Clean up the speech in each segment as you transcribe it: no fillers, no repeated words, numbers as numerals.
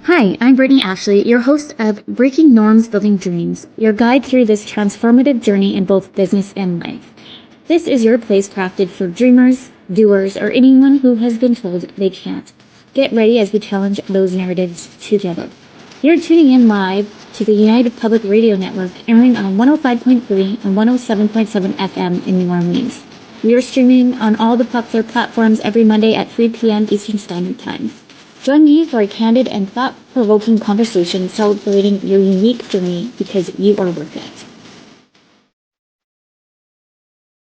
Hi, I'm Brittany Ashley, your host of Breaking Norms Building Dreams, your guide through this transformative journey in both business and life. This is your place crafted for dreamers, doers, or anyone who has been told they can't. Get ready as we challenge those narratives together. You're tuning in live to the United Public Radio Network, airing on 105.3 and 107.7 FM in New Orleans. We are streaming on all the popular platforms every Monday at 3 p.m. Eastern Standard Time. Join me for a candid and thought-provoking conversation celebrating your unique journey because you are worth it.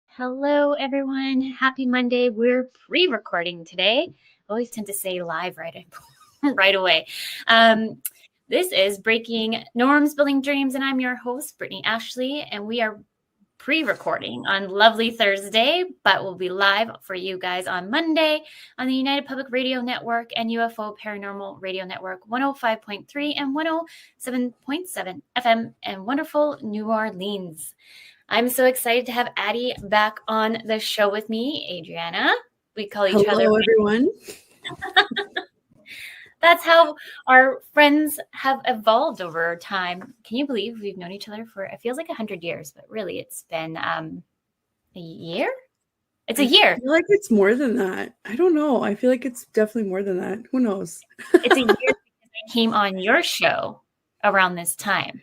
Hello, everyone. Happy Monday. We're pre-recording today. I always tend to say live right away. This is Breaking Norms, Building Dreams, and I'm your host, Brittany Ashley, and we are pre-recording on lovely Thursday, but we'll be live for you guys on Monday on the United Public Radio Network and UFO Paranormal Radio Network 105.3 and 107.7 FM in wonderful New Orleans. I'm so excited to have Addie back on the show with me, Adriana. We call each other. Hello, everyone. That's how our friends have evolved over time. Can you believe we've known each other for, it feels like 100 years, but really it's been a year? It's a year. I feel like it's more than that. I don't know. I feel like it's definitely more than that. Who knows? It's a year because I came on your show around this time.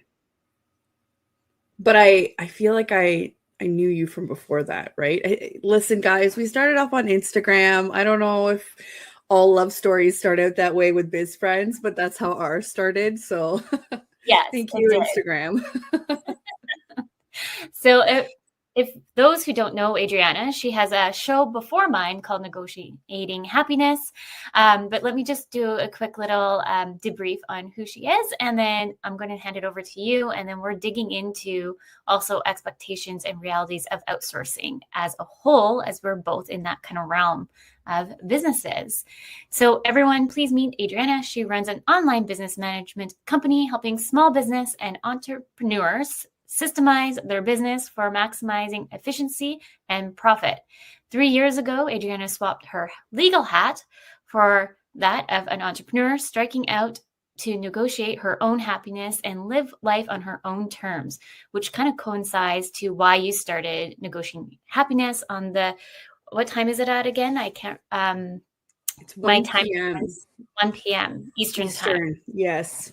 But I feel like I knew you from before that, right? Listen, guys, we started off on Instagram. I don't know if all love stories start out that way with biz friends, but that's how ours started. So yes, thank you, Instagram. So if those who don't know Adriana, she has a show before mine called Negotiating Happiness. But let me just do a quick little debrief on who she is, and then I'm going to hand it over to you. And then we're digging into also expectations and realities of outsourcing as a whole, as we're both in that kind of realm of businesses. So everyone, please meet Adriana. She runs an online business management company helping small business and entrepreneurs systemize their business for maximizing efficiency and profit. 3 years ago, Adriana swapped her legal hat for that of an entrepreneur, striking out to negotiate her own happiness and live life on her own terms, which kind of coincides to why you started Negotiating Happiness on the, what time is it at again? I can't, it's 1 my time p.m. is 1 p.m. Eastern time. Yes.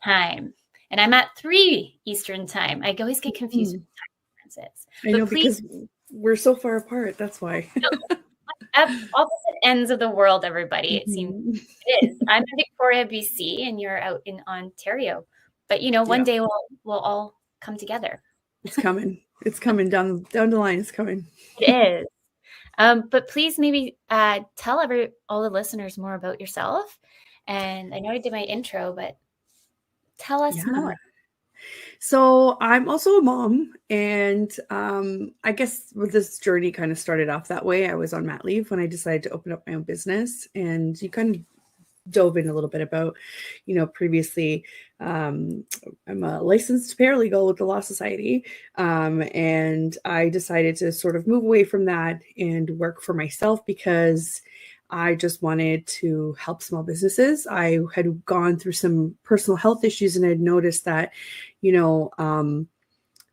Time. And I'm at 3 Eastern time. I always get confused with time differences. I know, because we're so far apart. That's why. At opposite ends of the world, everybody. It seems it is. I'm in Victoria, BC, and you're out in Ontario. But one day we'll all come together. It's coming. It's coming down the line. It's coming. It is. But please maybe tell all the listeners more about yourself. And I know I did my intro, but tell us more. So I'm also a mom, and I guess this journey kind of started off that way. I was on mat leave when I decided to open up my own business, and you kind of dove in a little bit about, previously I'm a licensed paralegal with the Law Society, and I decided to sort of move away from that and work for myself because I just wanted to help small businesses. I had gone through some personal health issues, and I'd noticed that,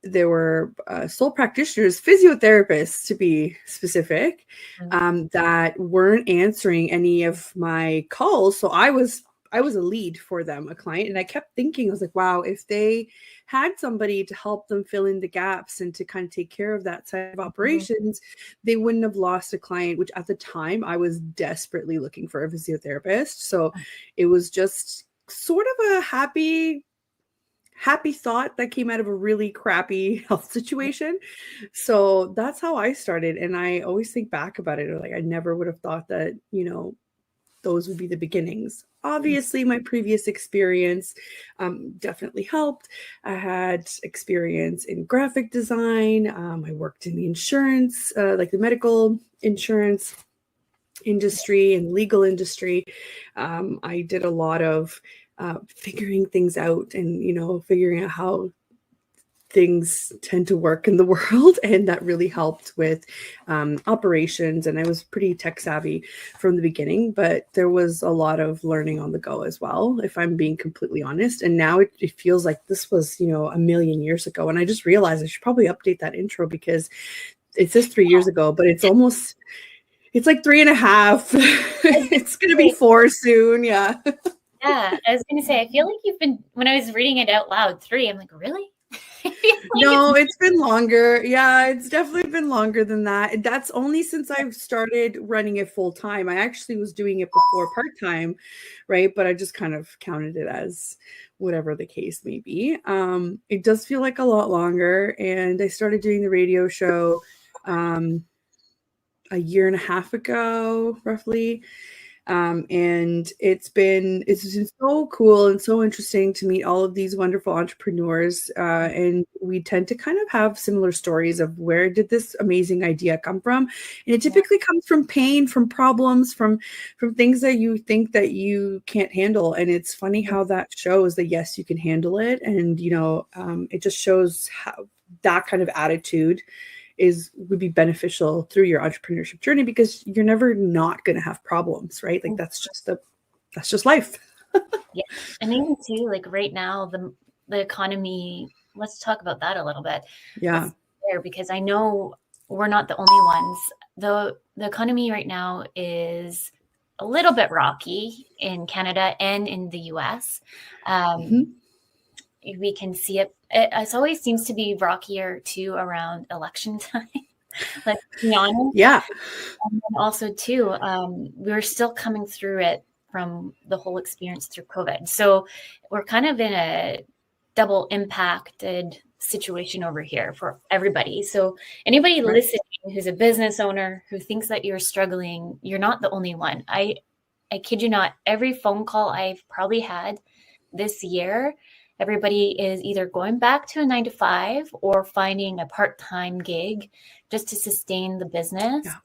there were sole practitioners, physiotherapists to be specific, that weren't answering any of my calls. So I was a lead for them, a client. And I kept thinking, I was like, wow, if they had somebody to help them fill in the gaps and to kind of take care of that side of operations, they wouldn't have lost a client, which at the time I was desperately looking for a physiotherapist. So it was just sort of a happy thought that came out of a really crappy health situation. So that's how I started. And I always think back about it. Like, I never would have thought that, those would be the beginnings. Obviously, my previous experience definitely helped. I had experience in graphic design. I worked in the insurance, like the medical insurance industry and legal industry. I did a lot of figuring things out and, figuring out how things tend to work in the world, and that really helped with operations. And I was pretty tech savvy from the beginning, but there was a lot of learning on the go as well, if I'm being completely honest. And now it feels like this was, a million years ago. And I just realized I should probably update that intro, because it says 3 years ago, but it's like 3.5. It's going to be 4 soon. Yeah. Yeah. I was going to say, I feel like when I was reading it out loud, 3, I'm like, really? No, it's been longer. Yeah, it's definitely been longer than that. That's only since I've started running it full time. I actually was doing it before part-time, right? But I just kind of counted it as whatever the case may be. It does feel like a lot longer. And I started doing the radio show a year and a half ago, roughly. And it's been so cool and so interesting to meet all of these wonderful entrepreneurs. And we tend to kind of have similar stories of, where did this amazing idea come from? And it typically comes from pain, from problems, from things that you think that you can't handle. And it's funny how that shows that, yes, you can handle it. And, it just shows how that kind of attitude would be beneficial through your entrepreneurship journey, because you're never not going to have problems, right? Like that's just life. Yeah. And even too, like right now, the economy, let's talk about that a little bit. Yeah. Because I know we're not the only ones. The economy right now is a little bit rocky in Canada and in the US. We can see it. It always seems to be rockier too around election time. Let's be honest. Yeah. And also too, we're still coming through it from the whole experience through COVID. So we're kind of in a double impacted situation over here for everybody. So anybody listening who's a business owner who thinks that you're struggling, you're not the only one. I kid you not, every phone call I've probably had this year, everybody is either going back to a 9-to-5 or finding a part-time gig just to sustain the business. Yeah.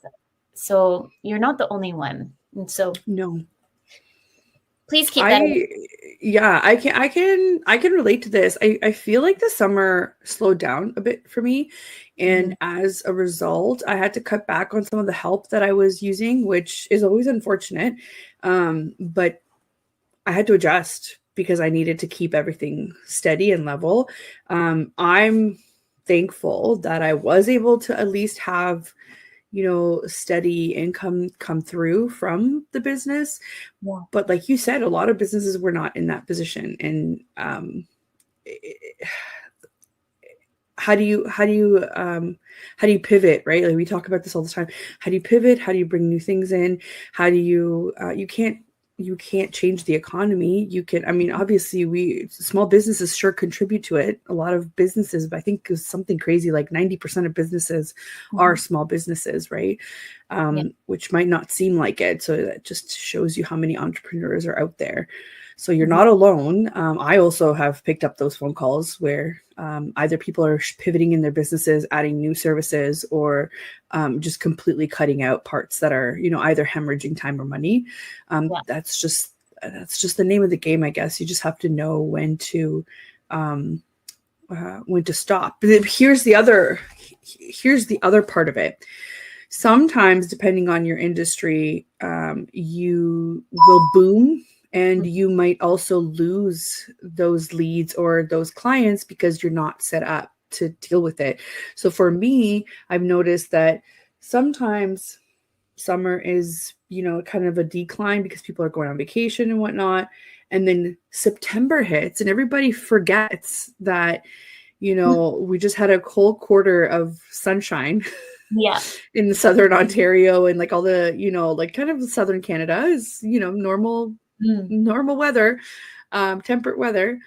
So you're not the only one. And so no, please keep that. I can relate to this. I feel like the summer slowed down a bit for me. And as a result, I had to cut back on some of the help that I was using, which is always unfortunate. But I had to adjust, because I needed to keep everything steady and level. I'm thankful that I was able to at least have, steady income come through from the business. Yeah. But like you said, a lot of businesses were not in that position. And how do you pivot, right? Like we talk about this all the time. How do you pivot? How do you bring new things in? How do you can't change the economy. Obviously small businesses sure contribute to it. A lot of businesses, I think is something crazy, like 90% of businesses are small businesses, right? Which might not seem like it. So that just shows you how many entrepreneurs are out there. So you're not alone. I also have picked up those phone calls where either people are pivoting in their businesses, adding new services, or just completely cutting out parts that are, either hemorrhaging time or money. That's just the name of the game, I guess. You just have to know when to stop. But here's the other part of it. Sometimes, depending on your industry, you will boom. And you might also lose those leads or those clients because you're not set up to deal with it. So for me, I've noticed that sometimes summer is, kind of a decline because people are going on vacation and whatnot. And then September hits and everybody forgets that, we just had a whole quarter of sunshine. Yeah. In southern Ontario and like all the, like kind of southern Canada is, normal weather, temperate weather.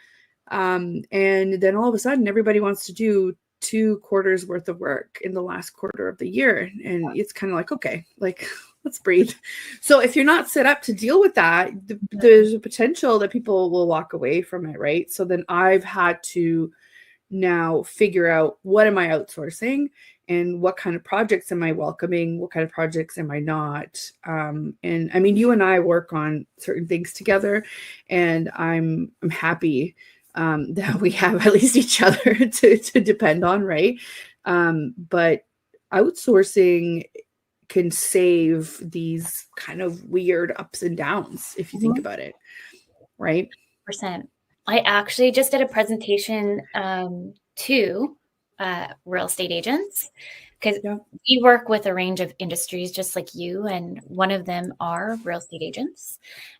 And then all of a sudden everybody wants to do 2 quarters worth of work in the last quarter of the year. And it's kind of like, okay, like let's breathe. So if you're not set up to deal with that, there's a potential that people will walk away from it. Right. So then I've had to now figure out, what am I outsourcing and what kind of projects am I welcoming? What kind of projects am I not? And you and I work on certain things together, and I'm happy that we have at least each other to depend on, right? But outsourcing can save these kind of weird ups and downs if you think about it, right? Percent. I actually just did a presentation to real estate agents because we work with a range of industries just like you, and one of them are real estate agents.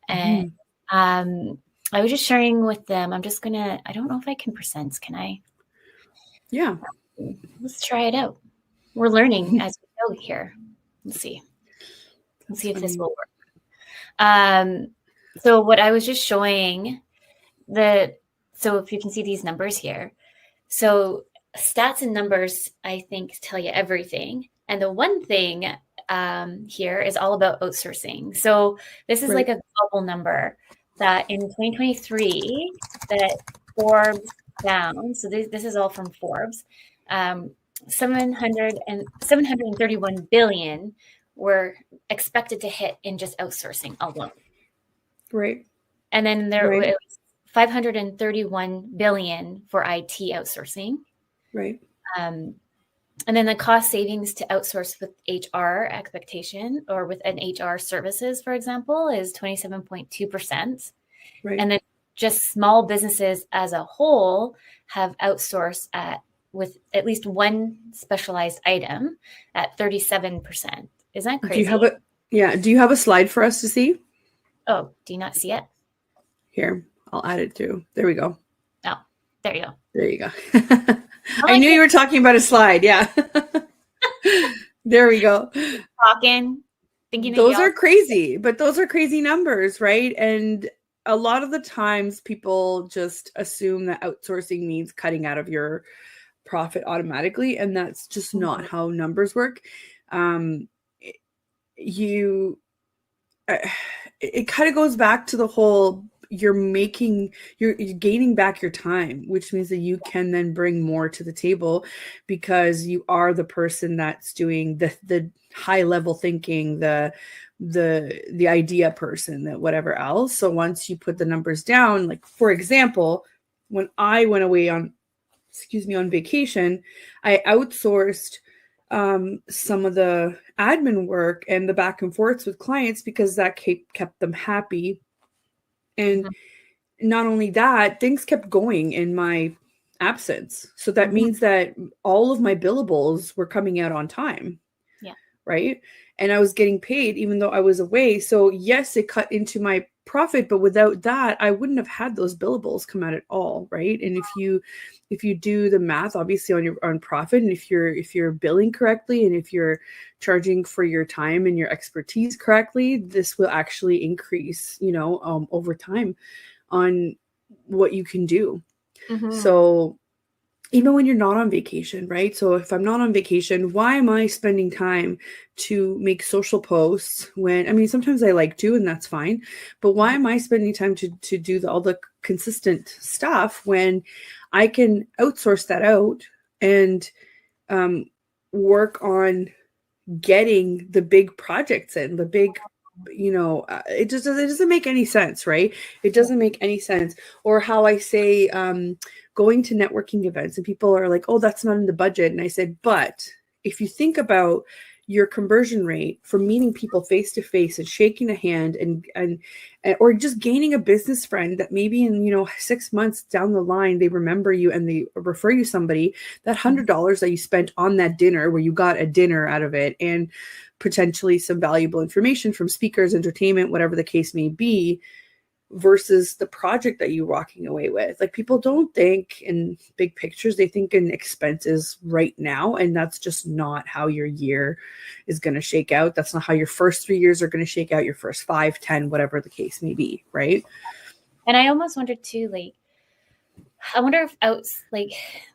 And I was just sharing with them. I don't know if I can present. Can I? Yeah. Let's try it out. We're learning as we go here. Let's see. Let's see if this will work. So what I was just showing so if you can see these numbers here. So stats and numbers, I think, tell you everything. And the one thing here is all about outsourcing. So this is like a global number that in 2023 that Forbes found. So this is all from Forbes. 731 billion were expected to hit in just outsourcing alone. Right. And then there was 531 billion for IT outsourcing. Right. And then the cost savings to outsource with HR expectation or with an HR services, for example, is 27.2%. Right. And then just small businesses as a whole have outsourced with at least one specialized item at 37%. Isn't that crazy? Do you have a slide for us to see? Oh, do you not see it? Here, I'll add it too. There we go. Oh, there you go. There you go. I knew you were talking about a slide. Yeah. There we go. Thinking those are crazy, but those are crazy numbers, right? And a lot of the times people just assume that outsourcing means cutting out of your profit automatically. And that's just not how numbers work. It kind of goes back to the whole, you're gaining back your time, which means that you can then bring more to the table because you are the person that's doing the high level thinking, the idea person, that whatever else. So once you put the numbers down, like for example, when I went away on vacation, I outsourced some of the admin work and the back and forths with clients because that kept them happy. And not only that, things kept going in my absence. So that means that all of my billables were coming out on time. Yeah. Right. And I was getting paid even though I was away. So yes, it cut into my profit, but without that, I wouldn't have had those billables come out at all. Right. And if you do the math, obviously on your own profit, and if you're billing correctly, and if you're charging for your time and your expertise correctly, this will actually increase, over time on what you can do. So even when you're not on vacation, right? So if I'm not on vacation, why am I spending time to make social posts when, sometimes I like to, and that's fine, but why am I spending time to do all the consistent stuff when I can outsource that out and work on getting the big projects in, the big, it doesn't make any sense, right? It doesn't make any sense. Or how I say, going to networking events and people are like, oh, that's not in the budget. And I said, but if you think about your conversion rate from meeting people face to face and shaking a hand and or just gaining a business friend that maybe in 6 months down the line they remember you and they refer you somebody, that $100 that you spent on that dinner where you got a dinner out of it and potentially some valuable information from speakers, entertainment, whatever the case may be, versus the project that you're walking away with. Like, people don't think in big pictures, they think in expenses right now. And that's just not how your year is going to shake out. That's not how your first 3 years are going to shake out, your first 5, 10, whatever the case may be. Right. And I almost wonder too, I wonder if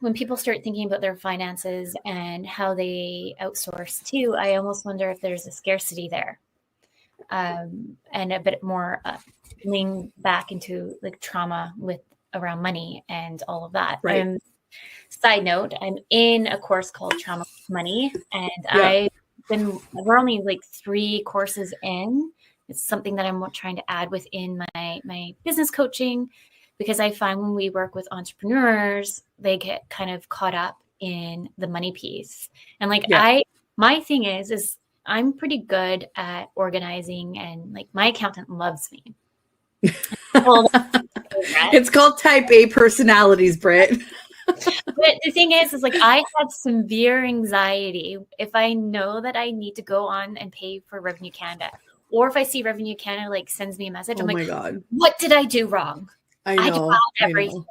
when people start thinking about their finances and how they outsource too, I almost wonder if there's a scarcity there. And a bit more lean back into trauma around money and all of that. Right. Side note, I'm in a course called Trauma Money, and we're only 3 courses in. It's something that I'm trying to add within my business coaching because I find when we work with entrepreneurs, they get kind of caught up in the money piece. And like my thing is I'm pretty good at organizing, and like my accountant loves me. Well, it's called type A personalities, Britt. But the thing is like I had severe anxiety if I know that I need to go on and pay for Revenue Canada, or if I see Revenue Canada like sends me a message, I'm my like, God, what did I do wrong? I know. Everything.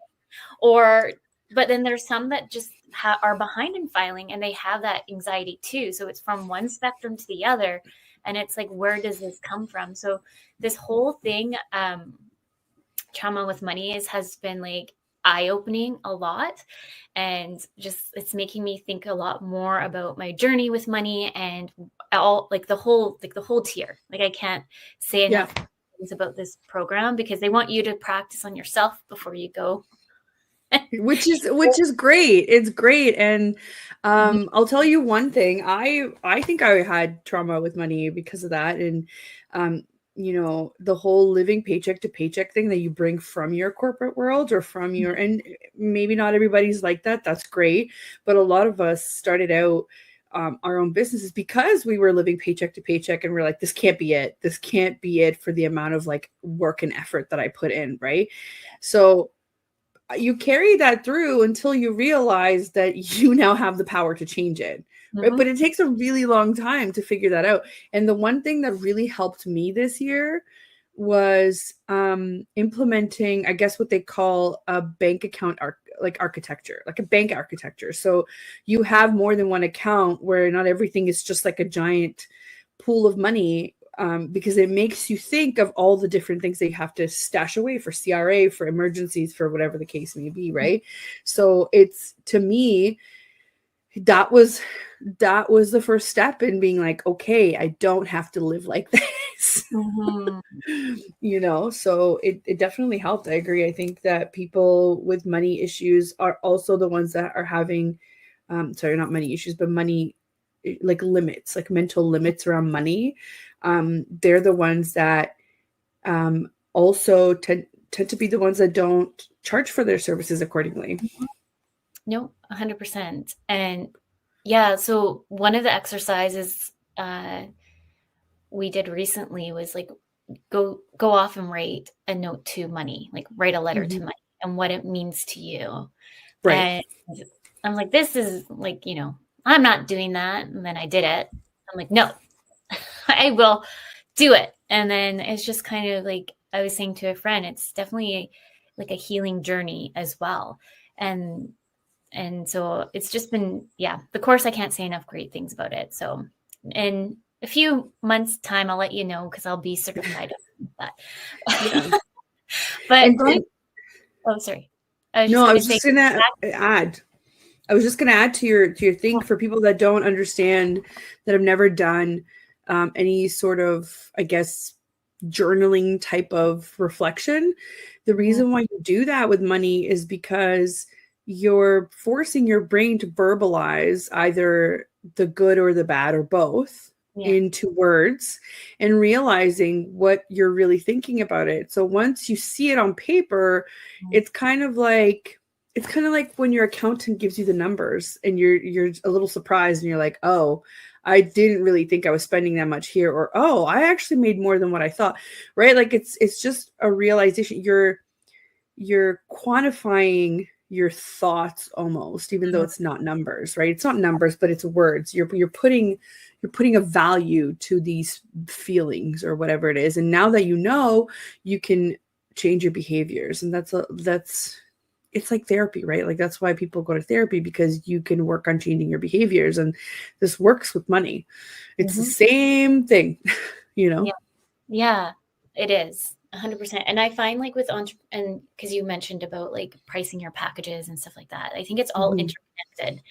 Or, but then there's some that just are behind in filing, and they have that anxiety too. So it's from one spectrum to the other, and it's like, where does this come from? So this whole thing, trauma with money has been like eye-opening a lot, and just it's making me think a lot more about my journey with money and all like the whole tier. Like I can't say enough things about this program, because they want you to practice on yourself before you go. which is great. It's great. And I'll tell you one thing. I think I had trauma with money because of that. And you know, the whole living paycheck to paycheck thing that you bring from your corporate world or from your, and maybe not everybody's like that. That's great. But a lot of us started out our own businesses because we were living paycheck to paycheck, and we're like, this can't be it. This can't be it for the amount of like work and effort that I put in. Right. So you carry that through until you realize that you now have the power to change it. Right. But it takes a really long time to figure that out. And the one thing that really helped me this year was implementing, I guess, what they call a bank account architecture, like a bank architecture. So you have more than one account where not everything is just like a giant pool of money. Because it makes you think of all the different things that you have to stash away for CRA, for emergencies, for whatever the case may be, right? So it's, to me, that was the first step in being like, okay, I don't have to live like this. You know, so it definitely helped. I agree. I think that people with money issues are also the ones that are having, sorry, not money issues, but money, like limits, like mental limits around money. They're the ones that also tend to be the ones that don't charge for their services accordingly. No, 100%. And yeah, so one of the exercises we did recently was like go off and write a note to money, like write a letter to money and what it means to you. Right. And I'm like, this is like, you know, I'm not doing that. And then I did it. I'm like, no, I will do it. And then it's just kind of like I was saying to a friend, it's definitely like a healing journey as well. And so it's just been, the course, I can't say enough great things about it. So in a few months' time, I'll let you know, because I'll be certified with that. Yeah. But oh, sorry. I was just going to add. I was just going to add to your thing for people that don't understand, that have never done any sort of, I guess, journaling type of reflection. The reason why you do that with money is because you're forcing your brain to verbalize either the good or the bad or both into words, and realizing what you're really thinking about it. So once you see it on paper, it's kind of like when your accountant gives you the numbers and you're a little surprised and you're like, oh, I didn't really think I was spending that much here, or, oh, I actually made more than what I thought, right? Like it's just a realization. You're quantifying your thoughts almost, even though it's not numbers, right? It's not numbers, but it's words. You're putting a value to these feelings or whatever it is. And now that you know, you can change your behaviors. And it's like therapy, right? Like that's why people go to therapy, because you can work on changing your behaviors. And this works with money. It's the same thing, you know? Yeah, it is 100%. And I find like with and because you mentioned about like pricing your packages and stuff like that, I think it's all interconnected,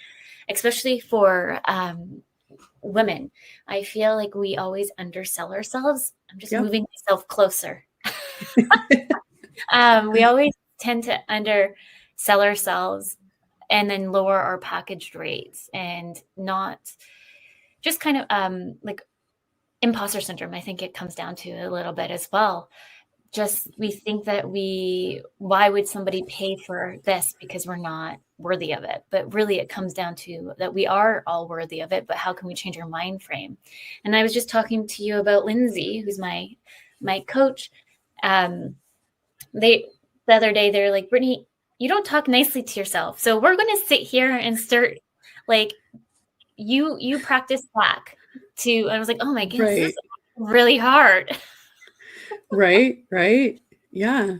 especially for women. I feel like we always undersell ourselves. I'm just moving myself closer. We always tend to undersell ourselves and then lower our packaged rates, and not just kind of like imposter syndrome. I think it comes down to a little bit as well. we think that why would somebody pay for this because we're not worthy of it? But really it comes down to that we are all worthy of it, but how can we change our mind frame? And I was just talking to you about Lindsay, who's my coach. The other day, they're like, Brittany, you don't talk nicely to yourself. So we're going to sit here and start like you practice back to, I was like, oh my goodness, this is really hard. Right. Yeah.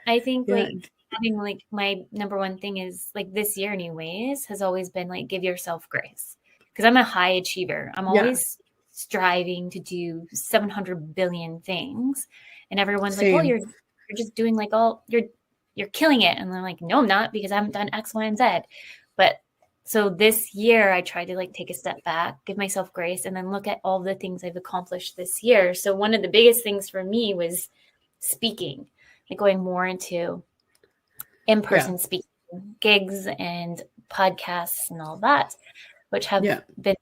I think like having like my number one thing is like this year anyways has always been like give yourself grace, because I'm a high achiever. I'm always striving to do 700 billion things, and everyone's like, well, you're just doing like all you're killing it, and I'm like, no, I'm not, because I haven't done X, Y, and Z. But so this year I tried to like take a step back, give myself grace, and then look at all the things I've accomplished this year. So one of the biggest things for me was speaking, like going more into in-person speaking gigs and podcasts and all that, which have been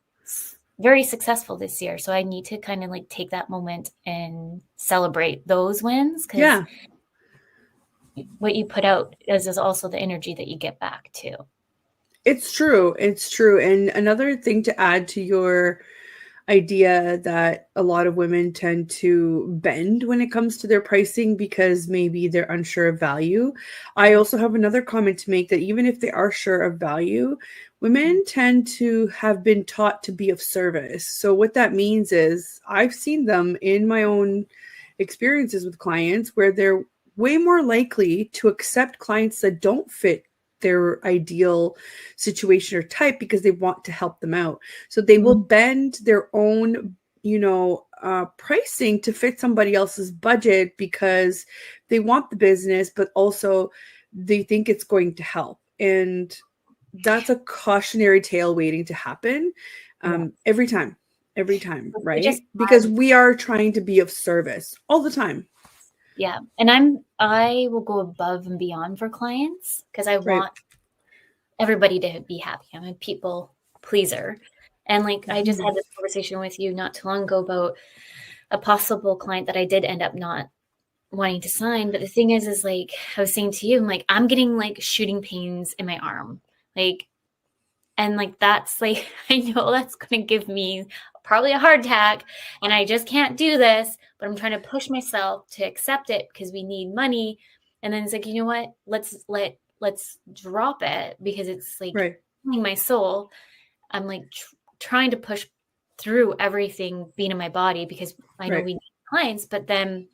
very successful this year. So I need to kind of like take that moment and celebrate those wins, because what you put out is also the energy that you get back too. It's true. And another thing to add to your idea that a lot of women tend to bend when it comes to their pricing because maybe they're unsure of value. I also have another comment to make, that even if they are sure of value, women tend to have been taught to be of service. So what that means is I've seen them in my own experiences with clients where they're way more likely to accept clients that don't fit their ideal situation or type because they want to help them out. So they will bend their own, pricing to fit somebody else's budget because they want the business, but also they think it's going to help. And that's a cautionary tale waiting to happen every time, right? Because we are trying to be of service all the time. Yeah. And I will go above and beyond for clients because I want everybody to be happy. I'm a people pleaser. And like, I just had this conversation with you not too long ago about a possible client that I did end up not wanting to sign. But the thing is like, I was saying to you, I'm like, I'm getting like shooting pains in my arm. Like, and like, that's like, I know that's going to give me probably a heart attack, and I just can't do this, but I'm trying to push myself to accept it because we need money. And then it's like, you know what, let's drop it because it's like killing my soul. I'm like trying to push through everything being in my body because I know we need clients, but then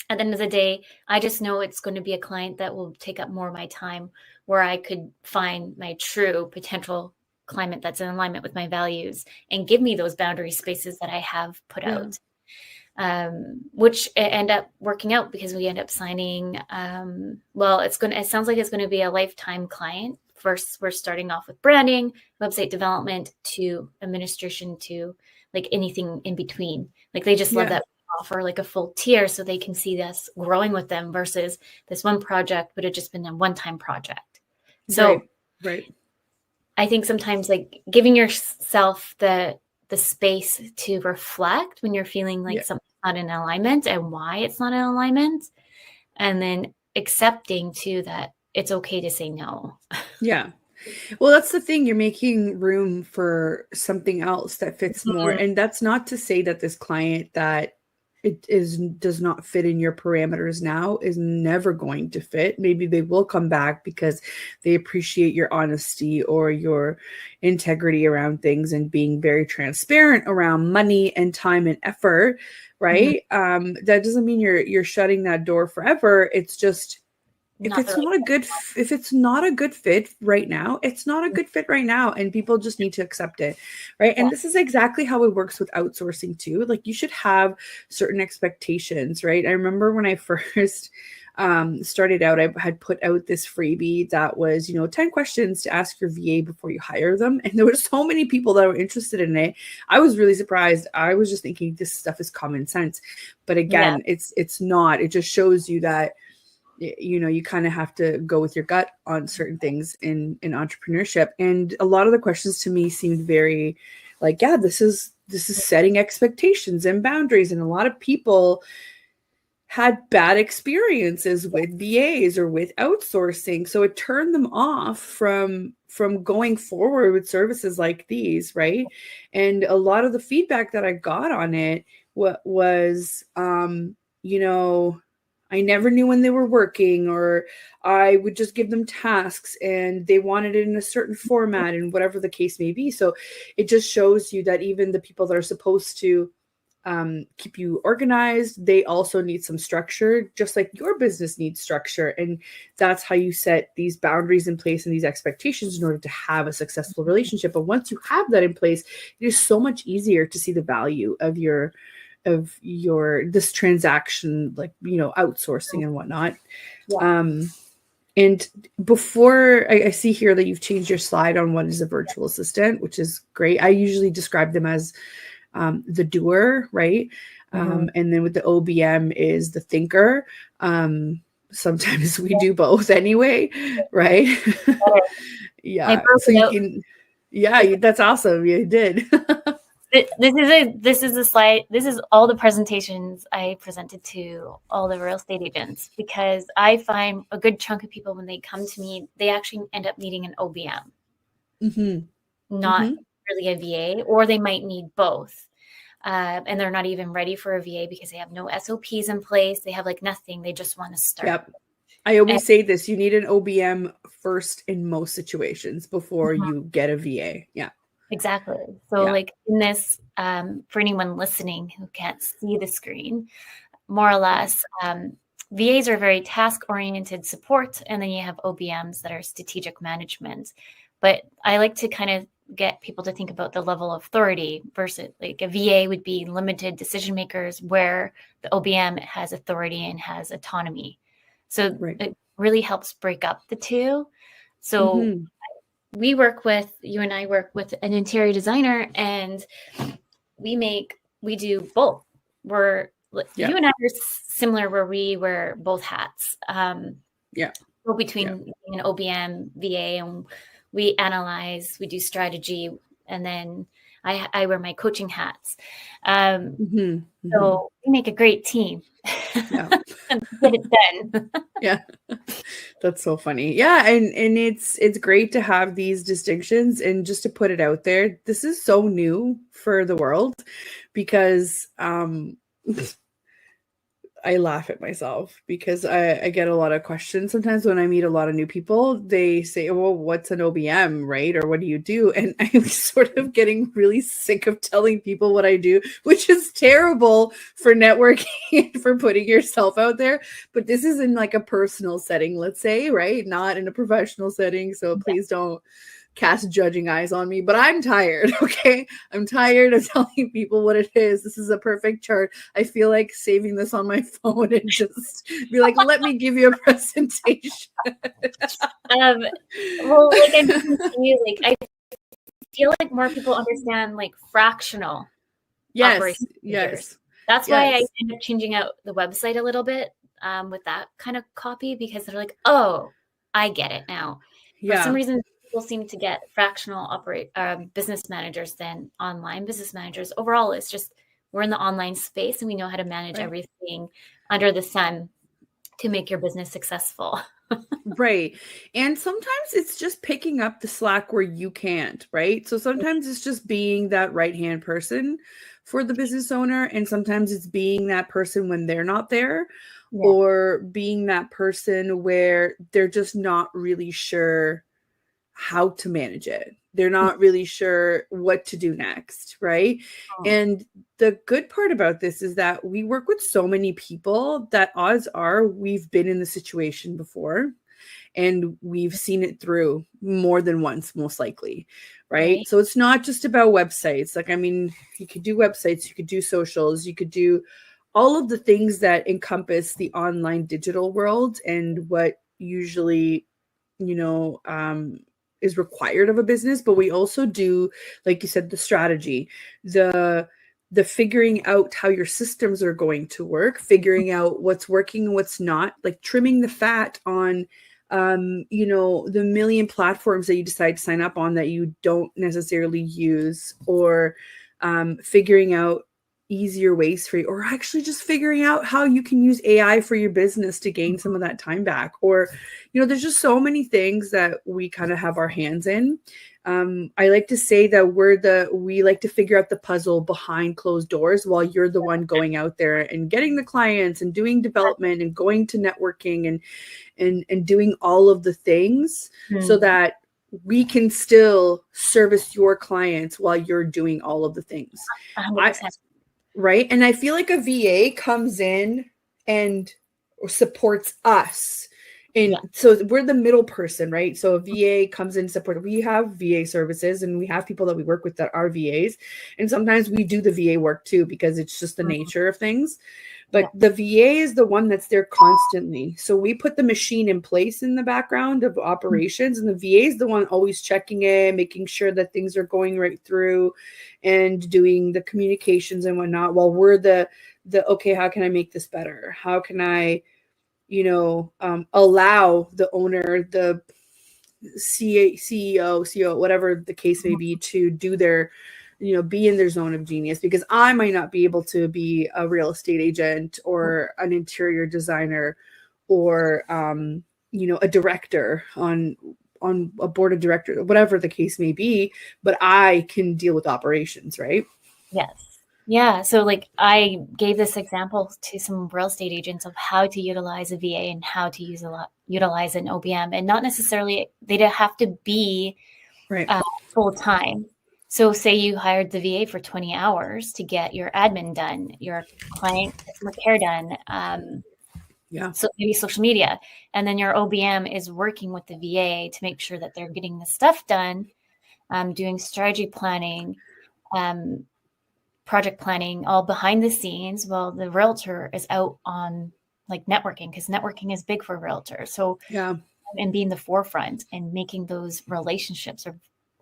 at the end of the day, I just know it's going to be a client that will take up more of my time, where I could find my true potential climate that's in alignment with my values and give me those boundary spaces that I have put out, which end up working out because we end up signing. It sounds like it's going to be a lifetime client. First, we're starting off with branding, website development, to administration, to like anything in between. Like they just love that we offer like a full tier so they can see us growing with them versus this one project would have just been a one-time project. So I think sometimes like giving yourself the space to reflect when you're feeling like something's not in alignment and why it's not in alignment, and then accepting too that it's okay to say no. Yeah. Well, that's the thing. You're making room for something else that fits more. And that's not to say that this client that does not fit in your parameters now is never going to fit. Maybe they will come back because they appreciate your honesty or your integrity around things and being very transparent around money and time and effort, right? That doesn't mean you're shutting that door forever. It's just, if it's not a good fit right now, it's not a good fit right now. And people just need to accept it. Right. And this is exactly how it works with outsourcing too. Like you should have certain expectations, right? I remember when I first started out, I had put out this freebie that was, 10 questions to ask your VA before you hire them. And there were so many people that were interested in it. I was really surprised. I was just thinking this stuff is common sense. But again, it's not. It just shows you that you kind of have to go with your gut on certain things in entrepreneurship. And a lot of the questions to me seemed very like, this is setting expectations and boundaries. And a lot of people had bad experiences with VAs or with outsourcing. So it turned them off from going forward with services like these, right? And a lot of the feedback that I got on it was, you know, I never knew when they were working, or I would just give them tasks and they wanted it in a certain format, and whatever the case may be. So it just shows you that even the people that are supposed to keep you organized, they also need some structure, just like your business needs structure. And that's how you set these boundaries in place and these expectations in order to have a successful relationship. But once you have that in place, it is so much easier to see the value of your this transaction, like, you know, outsourcing and whatnot. Yeah. And before, I see here that you've changed your slide on what is a virtual assistant, which is great. I usually describe them as the doer, right? And then with the OBM is the thinker. Sometimes we do both anyway, right? Yeah. So you can, yeah, that's awesome. You did. This is a slide. This is all the presentations I presented to all the real estate agents, because I find a good chunk of people, when they come to me, they actually end up needing an OBM, not really a VA, or they might need both. And they're not even ready for a VA because they have no SOPs in place. They have like nothing. They just want to start. Yep. I always say this, you need an OBM first in most situations before you get a VA. Yeah. Exactly. So like in this, for anyone listening who can't see the screen, more or less, VAs are very task-oriented support, and then you have OBMs that are strategic management. But I like to kind of get people to think about the level of authority versus, like, a VA would be limited decision makers, where the OBM has authority and has autonomy. So it really helps break up the two. So you and I work with an interior designer, and we do both. You and I are similar, where we wear both hats. Go between an OBM, VA, and we analyze, we do strategy, and then I wear my coaching hats. So we make a great team. Get it done. Yeah. That's so funny. Yeah. And it's great to have these distinctions. And just to put it out there, this is so new for the world, because I laugh at myself, because I get a lot of questions sometimes when I meet a lot of new people. They say, well, what's an OBM, right? Or what do you do? And I'm sort of getting really sick of telling people what I do, which is terrible for networking and for putting yourself out there. But this is in like a personal setting, let's say, right? Not in a professional setting. So please don't cast judging eyes on me, but I'm tired. Okay. I'm tired of telling people what it is. This is a perfect chart. I feel like saving this on my phone and just be like, let me give you a presentation. Well, like I mentioned to you, like, I feel like more people understand like fractional operation. Yes. That's why I end up changing out the website a little bit with that kind of copy, because they're like, oh, I get it now. For some reason, people seem to get fractional business managers than online business managers. Overall, it's just, we're in the online space and we know how to manage everything under the sun to make your business successful. Right. And sometimes it's just picking up the slack where you can't, right? So sometimes it's just being that right-hand person for the business owner. And sometimes it's being that person when they're not there, or being that person where they're just not really sure how to manage it. They're not really sure what to do next, right? And the good part about this is that we work with so many people that odds are we've been in the situation before, and we've seen it through more than once, most likely, right? So it's not just about websites. Like, I mean, you could do websites, you could do socials, you could do all of the things that encompass the online digital world, and what usually, you know, is required of a business. But we also do, like you said, the strategy, the figuring out how your systems are going to work, figuring out what's working and what's not, like trimming the fat on, you know, the million platforms that you decide to sign up on that you don't necessarily use, or figuring out, easier ways for you, or actually just figuring out how you can use AI for your business to gain some of that time back. Or, there's just so many things that we kind of have our hands in. I like to say that we like to figure out the puzzle behind closed doors while you're the one going out there and getting the clients and doing development and going to networking and doing all of the things so that we can still service your clients while you're doing all of the things. 100%. Right. And I feel like a VA comes in and supports us. And so we're the middle person, right? So a VA comes in support. We have VA services and we have people that we work with that are VAs. And sometimes we do the VA work too, because it's just the nature of things. But the VA is the one that's there constantly. So we put the machine in place in the background of operations, and the VA is the one always checking it, making sure that things are going right through and doing the communications and whatnot, while we're the okay, how can I make this better? How can I, allow the owner, the CEO, whatever the case may be, to do their, be in their zone of genius, because I might not be able to be a real estate agent or an interior designer or, a director on a board of directors, whatever the case may be, but I can deal with operations, right? Yes. Yeah. So like I gave this example to some real estate agents of how to utilize a VA and how to utilize an OBM, and not necessarily they don't have to be full time. So say you hired the VA for 20 hours to get your admin done, your client customer care done. So maybe social media, and then your OBM is working with the VA to make sure that they're getting the stuff done, doing strategy planning, project planning, all behind the scenes, while the realtor is out on like networking, because networking is big for realtors. So and being the forefront and making those relationships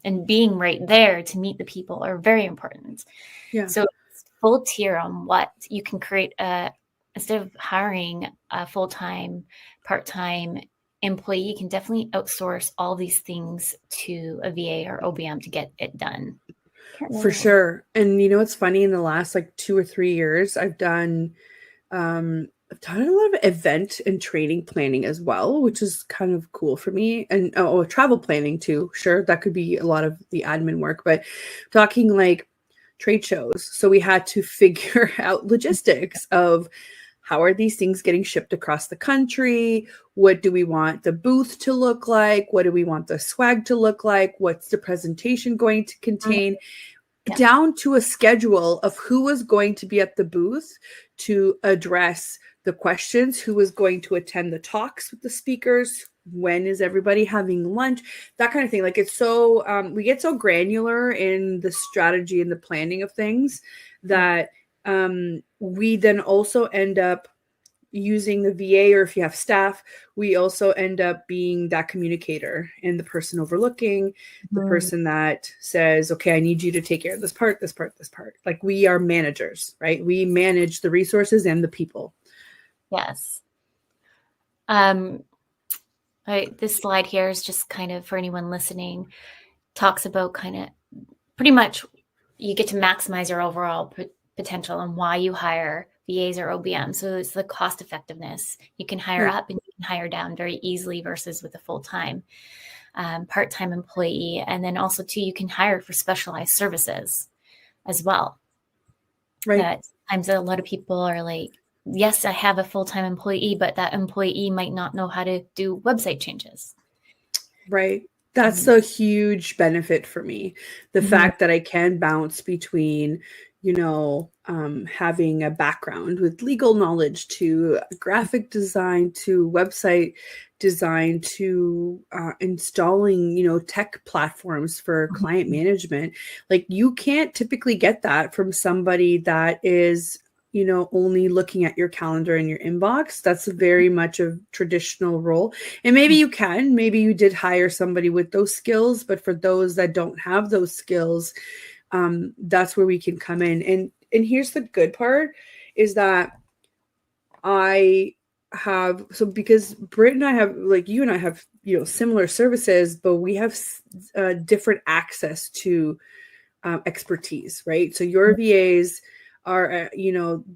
and being right there to meet the people are very important. So it's full tier on what you can create. Instead of hiring a full-time, part-time employee, you can definitely outsource all these things to a VA or OBM to get it done. For sure. And it's funny, in the last like 2 or 3 years, I've done a lot of event and training planning as well, which is kind of cool for me. And travel planning too. Sure, that could be a lot of the admin work, but talking like trade shows. So we had to figure out logistics of how are these things getting shipped across the country? What do we want the booth to look like? What do we want the swag to look like? What's the presentation going to contain? Down to a schedule of who was going to be at the booth to address the questions, who was going to attend the talks with the speakers, when is everybody having lunch, that kind of thing. Like, it's so, we get so granular in the strategy and the planning of things that we then also end up using the VA, or if you have staff, we also end up being that communicator and the person overlooking, the person that says, okay, I need you to take care of this part, this part, this part. Like, we are managers, right? We manage the resources and the people. Yes. This slide here is just kind of, for anyone listening, talks about kind of pretty much you get to maximize your overall potential and why you hire VAs or OBM. So it's the cost effectiveness. You can hire up and you can hire down very easily versus with a full-time, part-time employee. And then also too, you can hire for specialized services as well. Right. That sometimes a lot of people are like, yes, I have a full-time employee, but that employee might not know how to do website changes. Right. That's a huge benefit for me. The fact that I can bounce between, having a background with legal knowledge to graphic design, to website design, to installing, tech platforms for client management. Like, you can't typically get that from somebody that is only looking at your calendar and your inbox. That's very much a traditional role. And maybe you did hire somebody with those skills, but for those that don't have those skills, that's where we can come in. And here's the good part is that because Britt and I have, like you and I have, similar services, but we have different access to expertise, right? So your VAs are,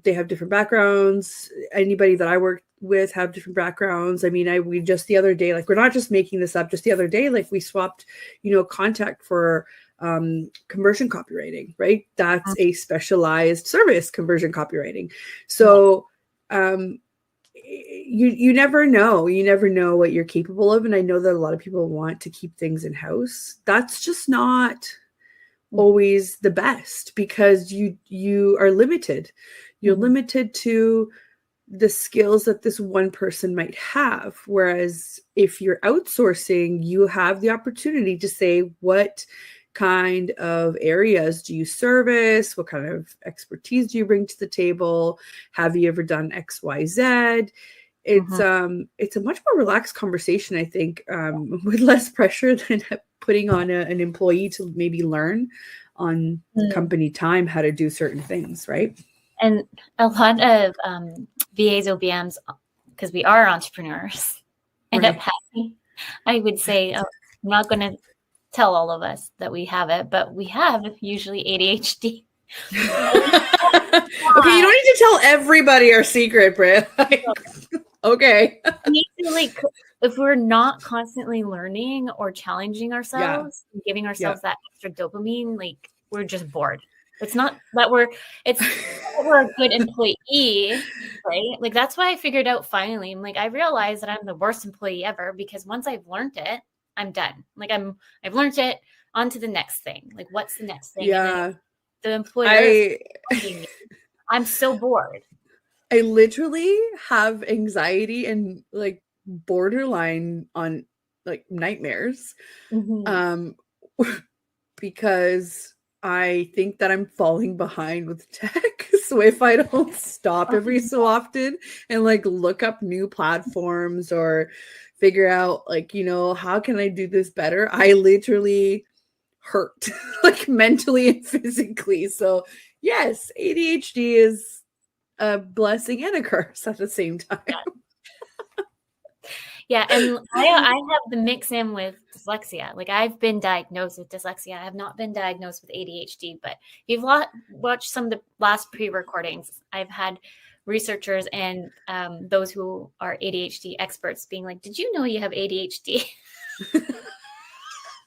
they have different backgrounds. Anybody that I work with have different backgrounds. I mean, we just the other day, like, we're not just making this up, just the other day, like, we swapped, contact for conversion copywriting, right? That's a specialized service, conversion copywriting. So you never know. You never know what you're capable of. And I know that a lot of people want to keep things in-house. That's just not always the best, because you are limited. You're limited to the skills that this one person might have. Whereas if you're outsourcing, you have the opportunity to say, what kind of areas do you service? What kind of expertise do you bring to the table? Have you ever done XYZ? It's a much more relaxed conversation, I think, with less pressure than putting on an employee to maybe learn on company time how to do certain things, right? And a lot of VAs, OBMs, because we are entrepreneurs, end up having, I would say, I'm not going to tell all of us that we have it, but we have usually ADHD. Okay, you don't need to tell everybody our secret, Britt. Okay. We need to, like, if we're not constantly learning or challenging ourselves, giving ourselves that extra dopamine, like, we're just bored. It's not that we're a good employee, right? Like, that's why I figured out finally. I'm like, I realized that I'm the worst employee ever, because once I've learned it, I'm done. Like, I've learned it, on to the next thing. Like, what's the next thing? Yeah. And the employer I'm so bored. I literally have anxiety and, like, borderline on, like, nightmares. Because I think that I'm falling behind with tech. So if I don't stop every so often and, like, look up new platforms or figure out, like, how can I do this better, I literally hurt, like, mentally and physically. So yes, ADHD is a blessing and a curse at the same time. Yeah, and I have the mix in with dyslexia. Like, I've been diagnosed with dyslexia. I have not been diagnosed with ADHD, but if you've watched some of the last pre-recordings, I've had researchers and those who are ADHD experts being like, did you know you have ADHD?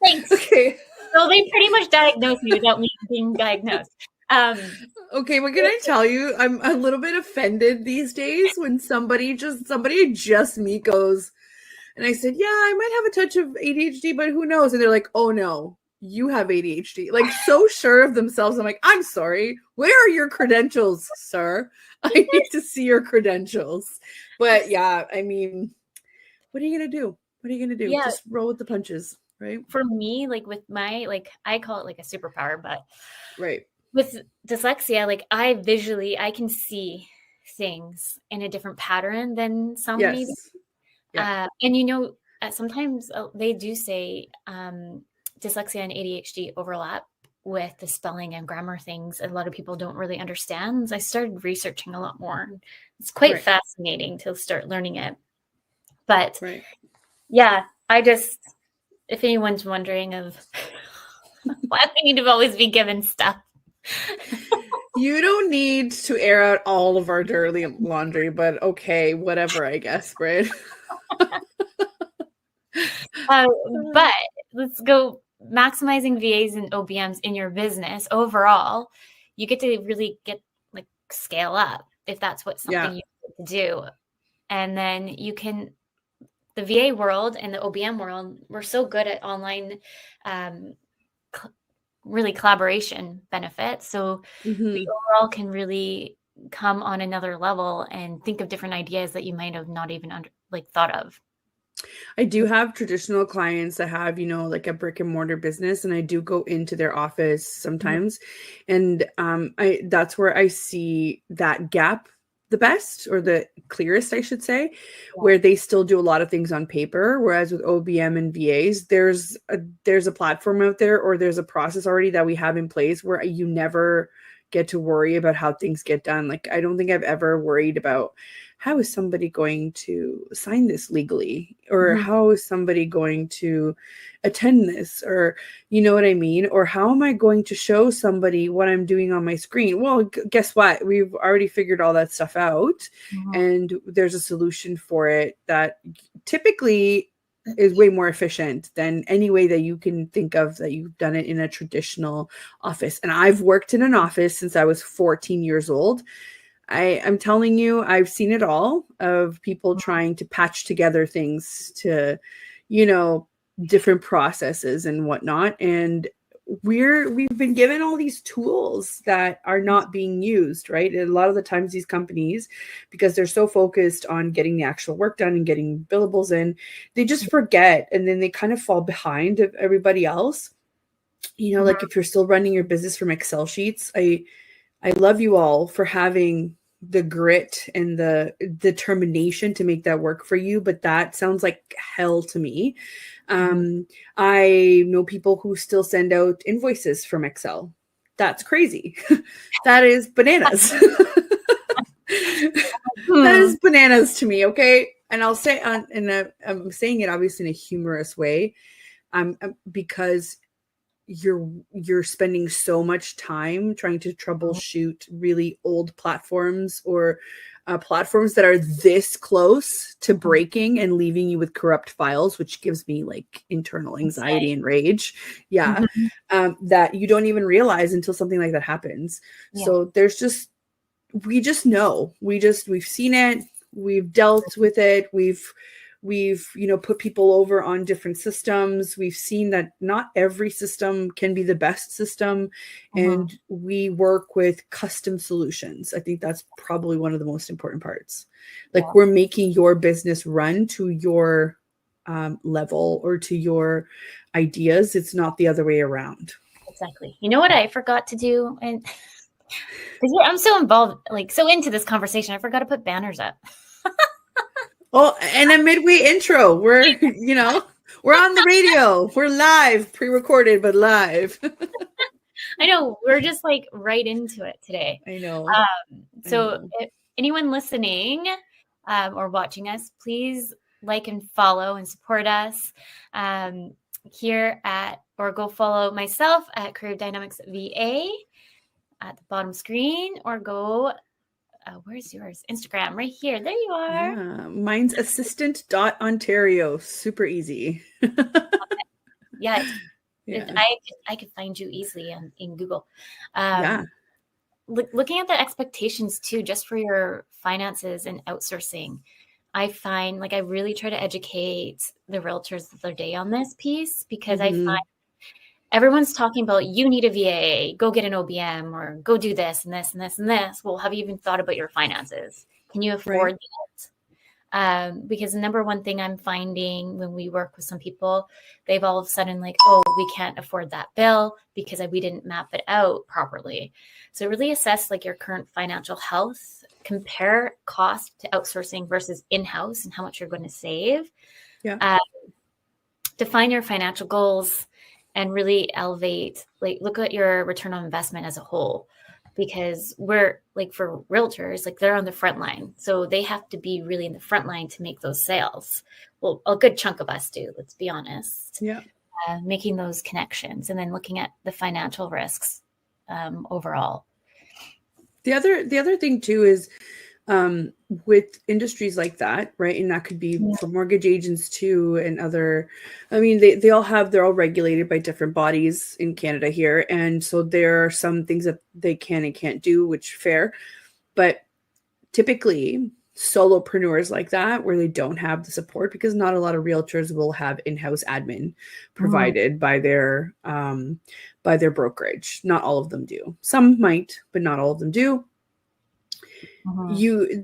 Thanks. Okay. So they pretty much diagnosed me without me being diagnosed. Okay, what can I tell you? I'm a little bit offended these days when somebody just me goes, and I said, yeah, I might have a touch of ADHD, but who knows? And they're like, oh no, you have ADHD. Like, so sure of themselves. I'm like, I'm sorry. Where are your credentials, sir? I need to see your credentials. But yeah, I mean, what are you going to do? What are you going to do? Yeah. Just roll with the punches, right? For me, like, with my, like, I call it like a superpower, but right. With dyslexia, like, I can see things in a different pattern than some maybe. Yeah. And sometimes they do say dyslexia and ADHD overlap with the spelling and grammar things. A lot of people don't really understand. I started researching a lot more. It's quite fascinating to start learning it. But yeah, if anyone's wondering of why we need to always be given stuff. You don't need to air out all of our dirty laundry, but okay, whatever, I guess, right? But let's go maximizing VAs and OBMs in your business overall. You get to really scale up if that's what something you need to do. And then the VA world and the OBM world, we're so good at online really collaboration benefits. So we overall can really come on another level and think of different ideas that you might have not even thought of. I do have traditional clients that have, like a brick and mortar business, and I do go into their office sometimes. And that's where I see that gap the best, or the clearest, I should say, where they still do a lot of things on paper. Whereas with OBM and VAs, there's a platform out there, or there's a process already that we have in place where you never get to worry about how things get done. Like, I don't think I've ever worried about how is somebody going to sign this legally? Or how is somebody going to attend this? Or, you know what I mean? Or how am I going to show somebody what I'm doing on my screen? Well, guess what? We've already figured all that stuff out, and there's a solution for it that typically is way more efficient than any way that you can think of that you've done it in a traditional office. And I've worked in an office since I was 14 years old. I'm telling you, I've seen it all of people trying to patch together things to, you know, different processes and whatnot. And we've been given all these tools that are not being used, right? And a lot of the times these companies, because they're so focused on getting the actual work done and getting billables in, they just forget, and then they kind of fall behind of everybody else. You know, like if you're still running your business from Excel sheets, I love you all for having the grit and the determination to make that work for you, but that sounds like hell to me. I know people who still send out invoices from Excel. That's crazy. That is bananas. That is bananas to me. Okay. And I'll say, I'm saying it obviously in a humorous way, because you're spending so much time trying to troubleshoot really old platforms, or platforms that are this close to breaking and leaving you with corrupt files, which gives me like internal anxiety and rage. Yeah. That you don't even realize until something like that happens. So we just know, we've seen it, we've dealt with it, we've you know, put people over on different systems. We've seen that not every system can be the best system, and we work with custom solutions. I think that's probably one of the most important parts. Like we're making your business run to your level or to your ideas. It's not the other way around. Exactly. You know what I forgot to do? And because I'm so involved, like so into this conversation, I forgot to put banners up. Oh, and a midway intro. We're, you know, we're on the radio. We're live, pre-recorded, but live. I know. We're just like right into it today. I know. So if anyone listening or watching us, please like and follow and support us here or go follow myself at Career Dynamics VA at the bottom screen, or go where's yours? Instagram, right here. There you are. Yeah, mine's assistant.ontario. Super easy. Yeah. I could find you easily in Google. Looking at the expectations too, just for your finances and outsourcing, I find like I really try to educate the realtors the other day on this piece, because I find everyone's talking about, you need a VA, go get an OBM, or go do this and this and this and this. Well, have you even thought about your finances? Can you afford that? Because the number one thing I'm finding when we work with some people, they've all of a sudden like, oh, we can't afford that bill because we didn't map it out properly. So really assess like your current financial health, compare cost to outsourcing versus in-house and how much you're going to save. Define your financial goals, and really elevate, like look at your return on investment as a whole, because we're like, for realtors, like they're on the front line. So they have to be really in the front line to make those sales. Well, a good chunk of us do, let's be honest. Making those connections and then looking at the financial risks overall. The other thing too is with industries like that, right? And that could be for mortgage agents too, and other, I mean, they're all regulated by different bodies in Canada here. And so there are some things that they can and can't do, which fair, but typically solopreneurs like that, where they don't have the support, because not a lot of realtors will have in-house admin provided by their brokerage. Not all of them do. Some might, but not all of them do. You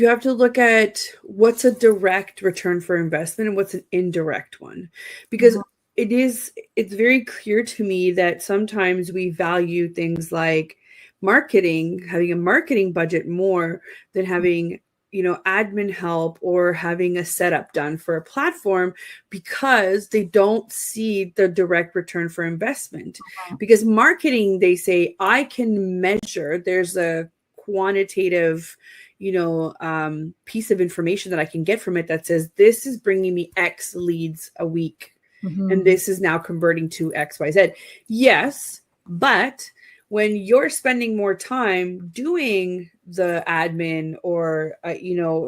have to look at what's a direct return for investment and what's an indirect one, because it's very clear to me that sometimes we value things like marketing, having a marketing budget more than having, you know, admin help or having a setup done for a platform, because they don't see the direct return for investment. Because marketing, they say, I can measure, there's a quantitative, piece of information that I can get from it that says this is bringing me X leads a week, and this is now converting to XYZ. Yes, but when you're spending more time doing the admin or,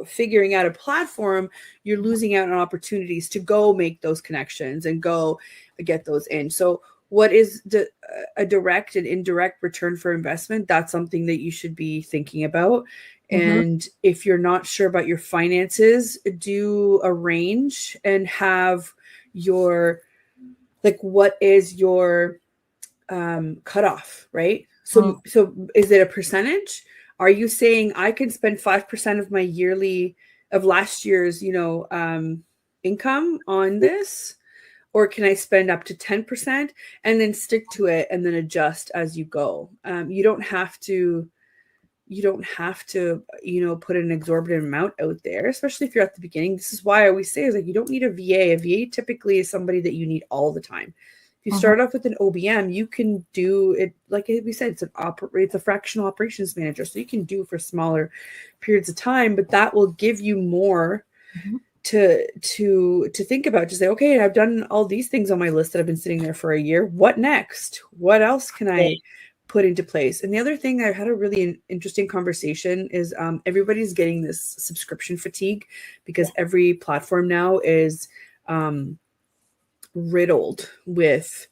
figuring out a platform, you're losing out on opportunities to go make those connections and go get those in. So what is a direct and indirect return for investment? That's something that you should be thinking about. And if you're not sure about your finances, do a range and have your, what is your cutoff, right? So is it a percentage? Are you saying I can spend 5% of my of last year's, income on this? Or can I spend up to 10% and then stick to it and then adjust as you go? You don't have to, put an exorbitant amount out there, especially if you're at the beginning. This is why I always say, you don't need a VA. A VA typically is somebody that you need all the time. If you start off with an OBM, you can do it, like we said, it's a fractional operations manager. So you can do for smaller periods of time, but that will give you more to think about. To say, okay, I've done all these things on my list that I've been sitting there for a year. What next? What else can I put into place? And the other thing, I had a really interesting conversation is everybody's getting this subscription fatigue because every platform now is riddled with,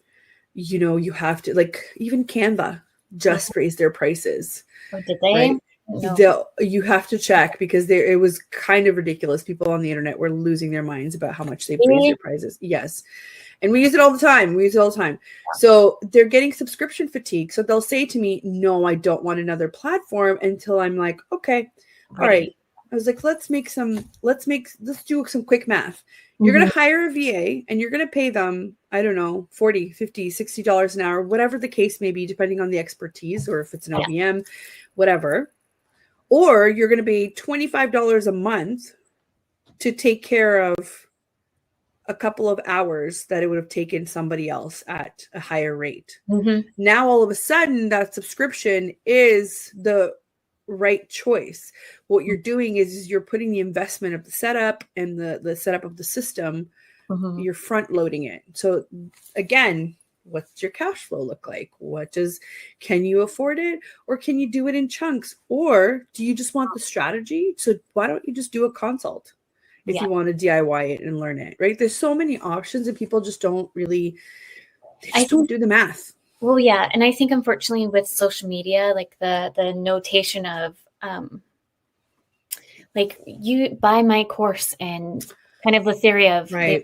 you have to, even Canva just raised their prices. Oh, did they? Right? No. You have to check because it was kind of ridiculous. People on the internet were losing their minds about how much they raised their prices. Yes. And we use it all the time. Yeah. So they're getting subscription fatigue. So they'll say to me, no, I don't want another platform, until I'm like, okay, all right. I was like, let's do some quick math. You're going to hire a VA and you're going to pay them, I don't know, $40, $50, $60 an hour, whatever the case may be, depending on the expertise, or if it's an OBM, whatever. Or you're going to pay $25 a month to take care of a couple of hours that it would have taken somebody else at a higher rate. Now, all of a sudden, that subscription is the right choice. What you're doing is you're putting the investment of the setup and the setup of the system, you're front loading it. So again, what's your cash flow look like? Can you afford it, or can you do it in chunks? Or do you just want the strategy? So why don't you just do a consult if you want to DIY it and learn it, right? There's so many options and people just don't really, don't do the math. Well, yeah. And I think, unfortunately, with social media, the notation of you buy my course, and kind of the theory of we're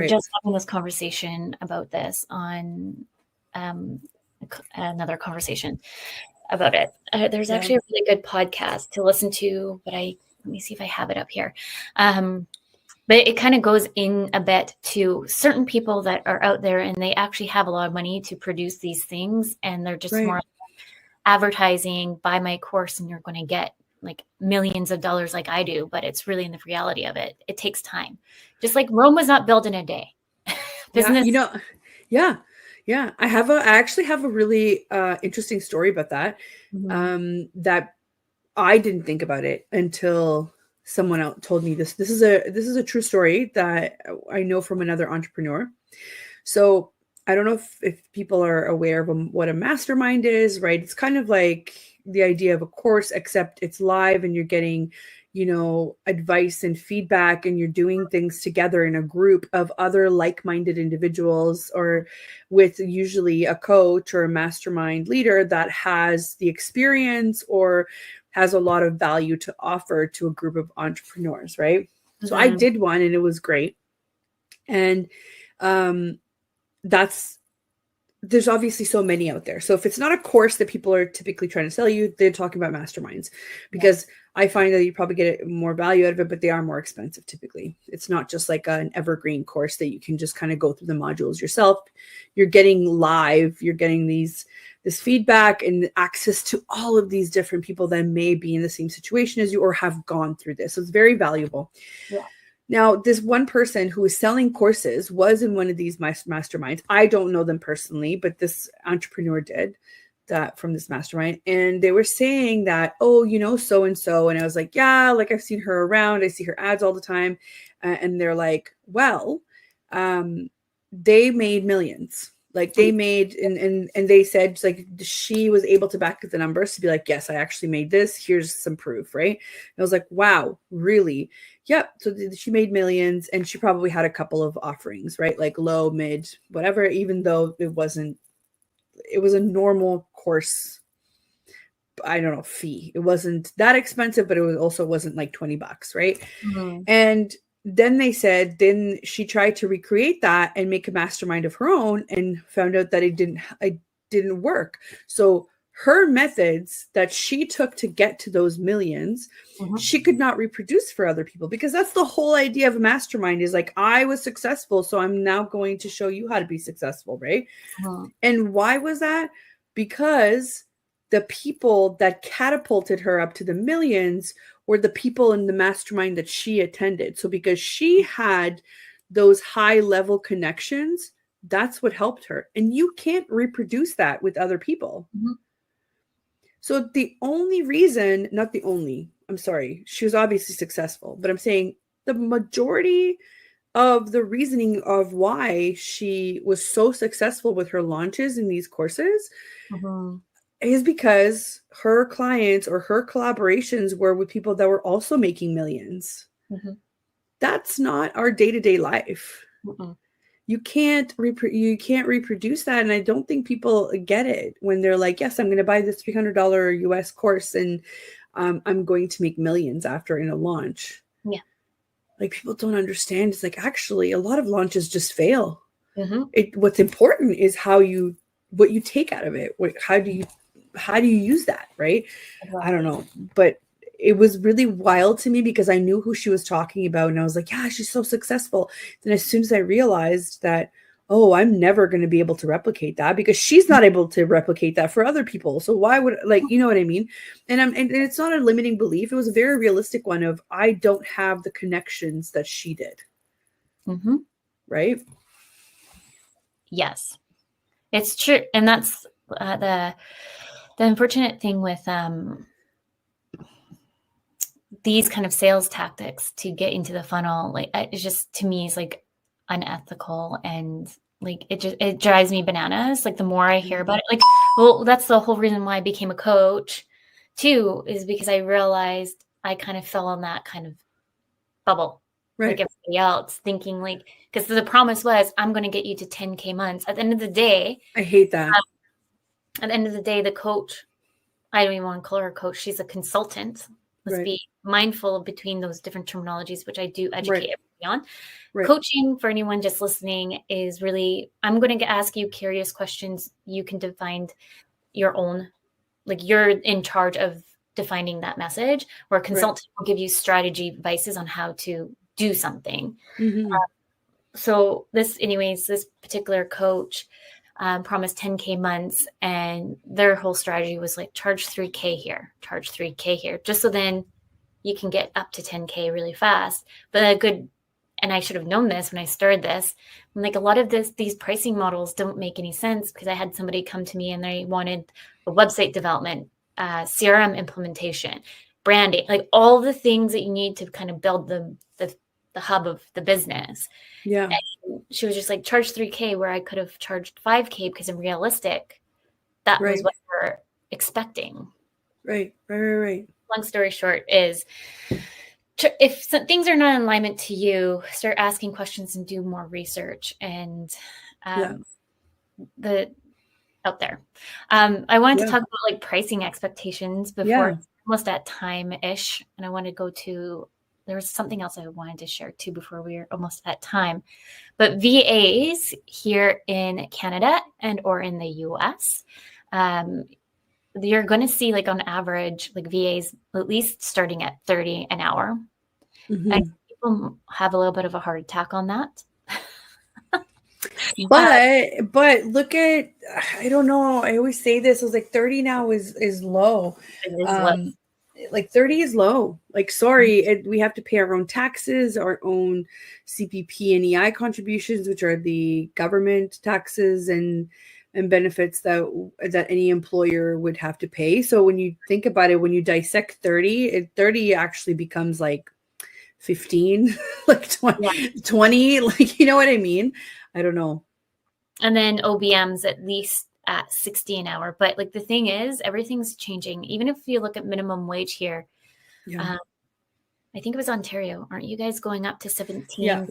just having this conversation about this on another conversation about it. There's actually a really good podcast to listen to, but let me see if I have it up here. But it kind of goes in a bit to certain people that are out there and they actually have a lot of money to produce these things. And they're just more advertising, buy my course and you're going to get millions of dollars like I do. But it's really in the reality of it. It takes time. Just like Rome was not built in a day. Business. Yeah. I actually have a really interesting story about that. That I didn't think about it until someone else told me this. This is a true story that I know from another entrepreneur. So I don't know if people are aware of what a mastermind is, right? It's kind of like the idea of a course, except it's live and you're getting, advice and feedback, and you're doing things together in a group of other like-minded individuals, or with usually a coach or a mastermind leader that has the experience or has a lot of value to offer to a group of entrepreneurs, right? So I did one and it was great. And there's obviously so many out there. So if it's not a course that people are typically trying to sell you, they're talking about masterminds, because I find that you probably get more value out of it, but they are more expensive typically. It's not just like an evergreen course that you can just kind of go through the modules yourself. You're getting live, you're getting this feedback and access to all of these different people that may be in the same situation as you or have gone through this. So it's very valuable. Yeah. Now, this one person who was selling courses was in one of these masterminds. I don't know them personally, but this entrepreneur did. that from this mastermind, and they were saying that, oh, you know, so and so, and I was like, yeah, like I've seen her around, I see her ads all the time, and they're like, well, they made millions. Like they made, and they said, like, she was able to back up the numbers to be like, yes, I actually made this. Here's some proof, right? And I was like, wow, really? Yep. So she made millions, and she probably had a couple of offerings, right? Like low, mid, whatever, even though it was a normal course, I don't know, fee. It wasn't that expensive, but it also wasn't like $20, right? Mm-hmm. And then they said, then she tried to recreate that and make a mastermind of her own, and found out that it didn't work. So her methods that she took to get to those millions, she could not reproduce for other people, because that's the whole idea of a mastermind, is like, I was successful, so I'm now going to show you how to be successful, right? And why was that? Because the people that catapulted her up to the millions were the people in the mastermind that she attended. So because she had those high level connections, that's what helped her. And you can't reproduce that with other people. So the only reason, not the only, I'm sorry, she was obviously successful, but I'm saying the majority of the reasoning of why she was so successful with her launches in these courses is because her clients or her collaborations were with people that were also making millions. That's not our day-to-day life. You can't reproduce that. And I don't think people get it when they're like, yes, I'm going to buy this $300 US course, and I'm going to make millions after in a launch. Yeah. Like, people don't understand. It's like, actually, a lot of launches just fail. What's important is what you take out of it. How do you use that, right? I don't know, but it was really wild to me because I knew who she was talking about, and I was like, yeah, she's so successful. Then as soon as I realized that, oh, I'm never going to be able to replicate that, because she's not able to replicate that for other people. So why would, like, you know what I mean? And it's not a limiting belief. It was a very realistic one of, I don't have the connections that she did. Right? Yes, it's true. And that's the unfortunate thing with these kind of sales tactics to get into the funnel. Like, it's just, to me, is like unethical, and like it drives me bananas. Like, the more I hear about it, like, well, that's the whole reason why I became a coach too, is because I realized I kind of fell in that kind of bubble, like everybody else, thinking like, because the promise was, I'm going to get you to 10K months. At the end of the day, I hate that. At the end of the day, the coach, I don't even want to call her a coach. She's a consultant. Let's be mindful between those different terminologies, which I do educate everybody on. Coaching, for anyone just listening, is really, I'm going to ask you curious questions. You can define your own, like, you're in charge of defining that message, where a consultant will give you strategy advices on how to do something. So this particular coach promised 10K months, and their whole strategy was like, charge 3K here, just so then you can get up to 10K really fast. But and I should have known this when I started this, I'm like, a lot of these pricing models don't make any sense, because I had somebody come to me and they wanted a website development, CRM implementation, branding, like all the things that you need to kind of build the hub of the business. And she was just like, charge 3K, where I could have charged 5K, because I'm realistic. That was what we're expecting. Right. Long story short is, if things are not in alignment to you, start asking questions and do more research and out there. I wanted to talk about like pricing expectations before almost at time-ish. And I want to go to, there was something else I wanted to share too before we were almost at time. But VAs here in Canada and or in the US, you're going to see, like, on average, like, VAs at least starting at $30 an hour. And people have a little bit of a heart attack on that. But look at, I don't know, I always say this, I was like, 30 now is low. Like 30 is low. Like, sorry, we have to pay our own taxes, our own CPP and EI contributions, which are the government taxes, and and benefits that any employer would have to pay. So when you think about it, when you dissect 30 actually becomes like 15, like 20, like, you know what I mean? I don't know. And then OBM's at least at 60 an hour. But like the thing is, everything's changing. Even if you look at minimum wage here, Yeah. I think it was Ontario. Aren't you guys going up to 17? Yeah.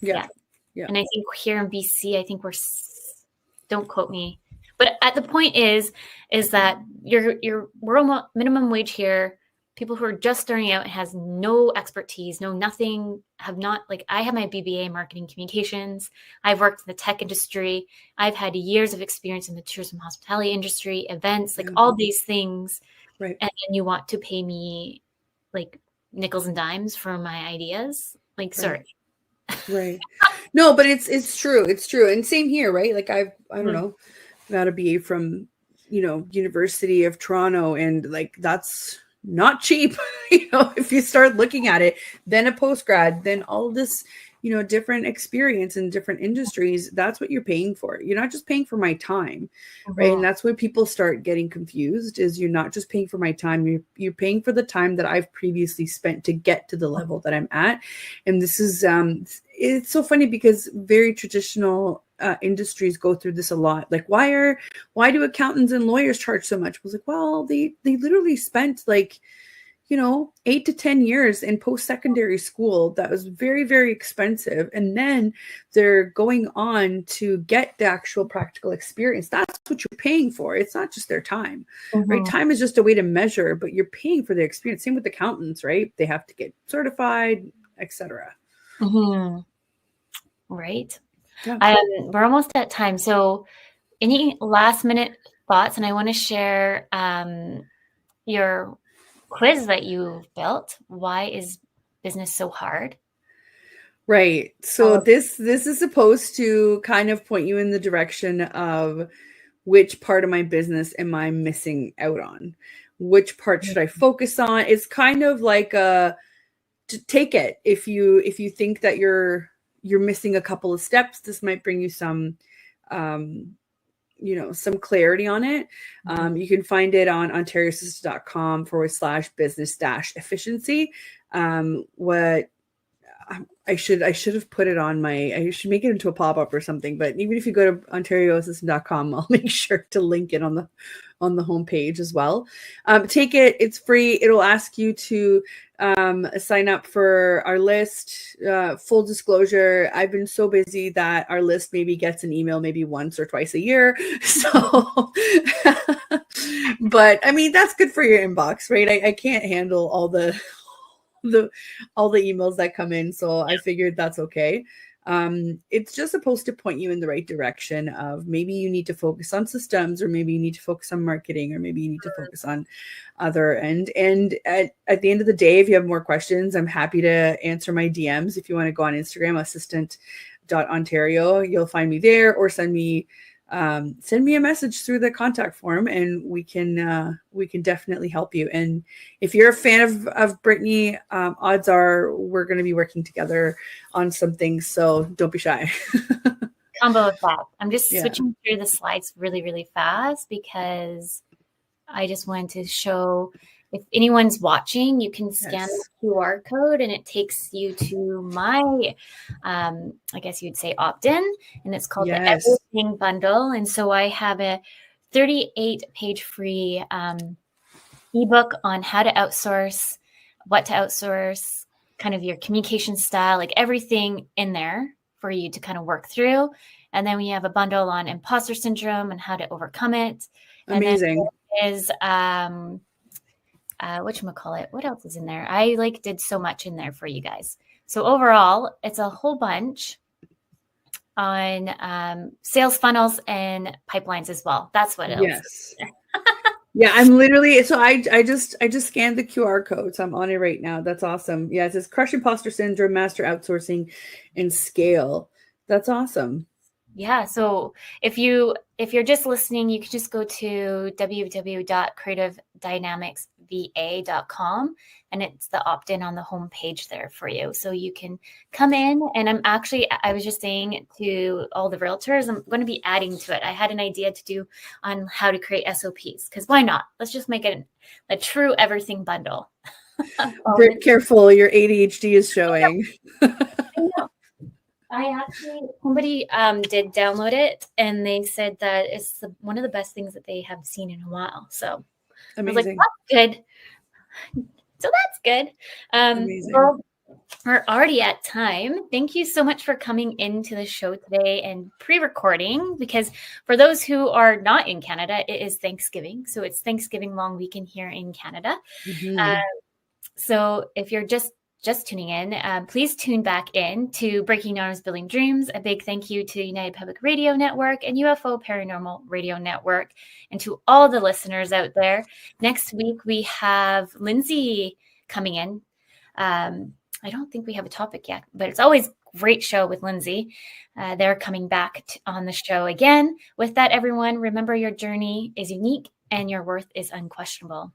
Yeah. And I think here in BC, I think don't quote me, but at the point is that we're minimum wage here. People who are just starting out has no expertise, no nothing, have not, like, I have my BBA in marketing communications. I've worked in the tech industry. I've had years of experience in the tourism hospitality industry, events, like all these things. Right. And then you want to pay me like nickels and dimes for my ideas. Like, sorry. Right. No, but it's true. It's true. And same here, right? Like I don't know, got a BA from, University of Toronto, and like that's not cheap. If you start looking at it, then a postgrad, then all this, different experience in different industries, that's what you're paying for. You're not just paying for my time, right? And that's when people start getting confused, is you're not just paying for my time, you're paying for the time that I've previously spent to get to the level that I'm at. And this is, it's so funny because very traditional industries go through this a lot. Like, why do accountants and lawyers charge so much? I was like, well, they literally spent like, 8 to 10 years in post-secondary school. That was very, very expensive. And then they're going on to get the actual practical experience. That's what you're paying for. It's not just their time, right? Time is just a way to measure, but you're paying for the experience. Same with accountants, right? They have to get certified, etc. Right. Yeah. We're almost at time. So any last minute thoughts? And I want to share your quiz that you built. Why is business so hard? Right. So this is supposed to kind of point you in the direction of which part of my business am I missing out on? Which part should I focus on? It's kind of like to take it. If you think that you're missing a couple of steps, this might bring you some some clarity on it. You can find it on ontariosystem.com/business-efficiency. What I should have put it on I should make it into a pop-up or something, but even if you go to ontariosystem.com, I'll make sure to link it on the homepage as well. Take it. It's free. It'll ask you to sign up for our list. Full disclosure, I've been so busy that our list maybe gets an email maybe once or twice a year. So, but I mean, that's good for your inbox, right? I can't handle all the emails that come in. So I figured that's okay. It's just supposed to point you in the right direction of maybe you need to focus on systems, or maybe you need to focus on marketing, or maybe you need to focus on other. And at the end of the day, if you have more questions, I'm happy to answer my DMs. If you want to go on Instagram, assistant.ontario, you'll find me there, or send me a message through the contact form, and we can definitely help you. And if you're a fan of Brittany, odds are we're going to be working together on some things. So don't be shy. Combo of that. I'm just switching through the slides really, really fast because I just wanted to show, if anyone's watching, you can scan the QR code and it takes you to my, I guess you'd say opt-in, and it's called the Everything Bundle. And so I have a 38-page free ebook on how to outsource, what to outsource, kind of your communication style, like everything in there for you to kind of work through. And then we have a bundle on imposter syndrome and how to overcome it. Amazing. And then is whatchamacallit, what else is in there? I did so much in there for you guys. So overall, it's a whole bunch on sales funnels and pipelines as well. That's what else. Yes. Yeah, I'm literally, so I just scanned the QR code, so I'm on it right now. That's awesome. Yeah, it says crush imposter syndrome, master outsourcing, and scale. That's awesome. Yeah. So if you're just listening, you can just go to www.creativedynamicsva.com, and it's the opt-in on the home page there for you. So you can come in, and I was just saying to all the realtors, I'm going to be adding to it. I had an idea to do on how to create SOPs, because why not? Let's just make it a true everything bundle. Very careful, your ADHD is showing. I know. Somebody did download it, and they said that it's one of the best things that they have seen in a while. So Amazing. I was like, that's good. So that's good. Amazing. Well, we're already at time. Thank you so much for coming into the show today and pre-recording, because for those who are not in Canada, it is Thanksgiving. So it's Thanksgiving long weekend here in Canada. Mm-hmm. So if you're just tuning in, please tune back in to Breaking Norms, Building Dreams. A big thank you to United Public Radio Network and UFO Paranormal Radio Network, and to all the listeners out there. Next week, we have Lindsay coming in. I don't think we have a topic yet, but it's always a great show with Lindsay. They're coming back on the show again. With that, everyone, remember your journey is unique and your worth is unquestionable.